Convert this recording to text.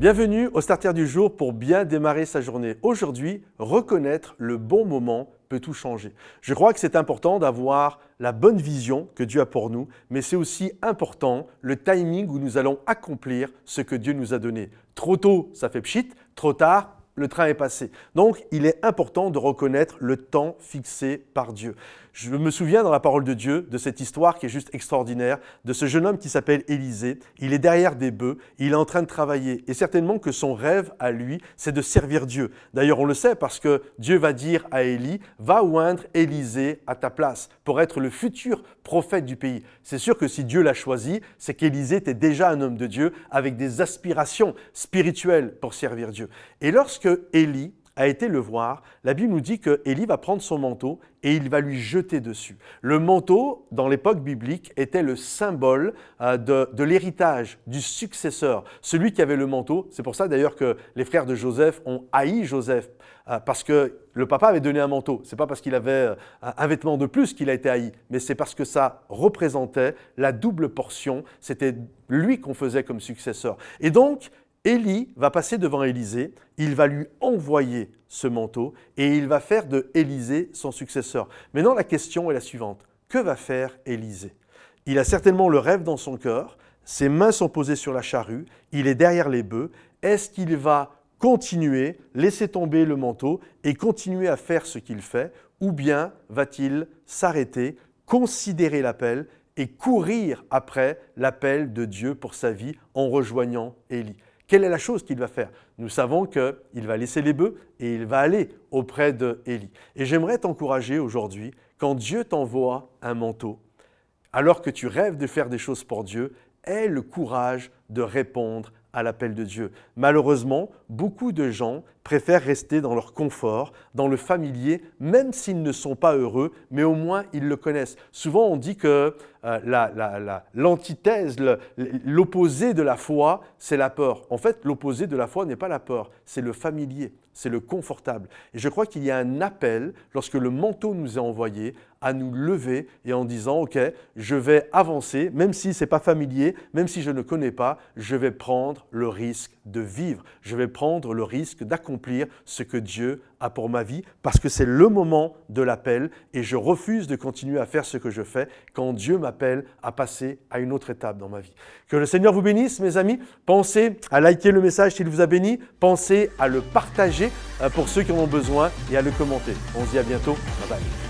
Bienvenue au Starter du jour pour bien démarrer sa journée. Aujourd'hui, reconnaître le bon moment peut tout changer. Je crois que c'est important d'avoir la bonne vision que Dieu a pour nous, mais c'est aussi important le timing où nous allons accomplir ce que Dieu nous a donné. Trop tôt, ça fait pchit, trop tard, le train est passé. Donc, il est important de reconnaître le temps fixé par Dieu. Je me souviens dans la parole de Dieu de cette histoire qui est juste extraordinaire, de ce jeune homme qui s'appelle Élisée. Il est derrière des bœufs, il est en train de travailler et certainement que son rêve à lui, c'est de servir Dieu. D'ailleurs, on le sait parce que Dieu va dire à Élie, va oindre Élisée à ta place pour être le futur prophète du pays. C'est sûr que si Dieu l'a choisi, c'est qu'Élisée était déjà un homme de Dieu avec des aspirations spirituelles pour servir Dieu. Et lorsque Élie a été le voir, la Bible nous dit que Élie va prendre son manteau et il va lui jeter dessus. Le manteau, dans l'époque biblique, était le symbole de l'héritage, du successeur, celui qui avait le manteau. C'est pour ça d'ailleurs que les frères de Joseph ont haï Joseph, parce que le papa avait donné un manteau. Ce n'est pas parce qu'il avait un vêtement de plus qu'il a été haï, mais c'est parce que ça représentait la double portion. C'était lui qu'on faisait comme successeur. Et donc, Élie va passer devant Élisée, il va lui envoyer ce manteau et il va faire de Élisée son successeur. Maintenant, la question est la suivante. Que va faire Élisée? Il a certainement le rêve dans son cœur, ses mains sont posées sur la charrue, il est derrière les bœufs. Est-ce qu'il va continuer, laisser tomber le manteau et continuer à faire ce qu'il fait? Ou bien va-t-il s'arrêter, considérer l'appel et courir après l'appel de Dieu pour sa vie en rejoignant Élie? Quelle est la chose qu'il va faire? Nous savons qu'il va laisser les bœufs et il va aller auprès d'Élie. Et j'aimerais t'encourager aujourd'hui, quand Dieu t'envoie un manteau, alors que tu rêves de faire des choses pour Dieu, aie le courage de répondre à l'appel de Dieu. Malheureusement, beaucoup de gens préfèrent rester dans leur confort, dans le familier, même s'ils ne sont pas heureux, mais au moins ils le connaissent. Souvent, on dit que l'antithèse, l'opposé de la foi, c'est la peur. En fait, l'opposé de la foi n'est pas la peur, c'est le familier, c'est le confortable. Et je crois qu'il y a un appel, lorsque le manteau nous est envoyé, à nous lever et en disant « Ok, je vais avancer, même si ce n'est pas familier, même si je ne connais pas, je vais prendre le risque de vivre. Je vais prendre le risque d'accomplir ce que Dieu a pour ma vie parce que c'est le moment de l'appel et je refuse de continuer à faire ce que je fais quand Dieu m'appelle à passer à une autre étape dans ma vie. » Que le Seigneur vous bénisse, mes amis. Pensez à liker le message s'il vous a béni. Pensez à le partager pour ceux qui en ont besoin et à le commenter. On se dit à bientôt. Bye bye.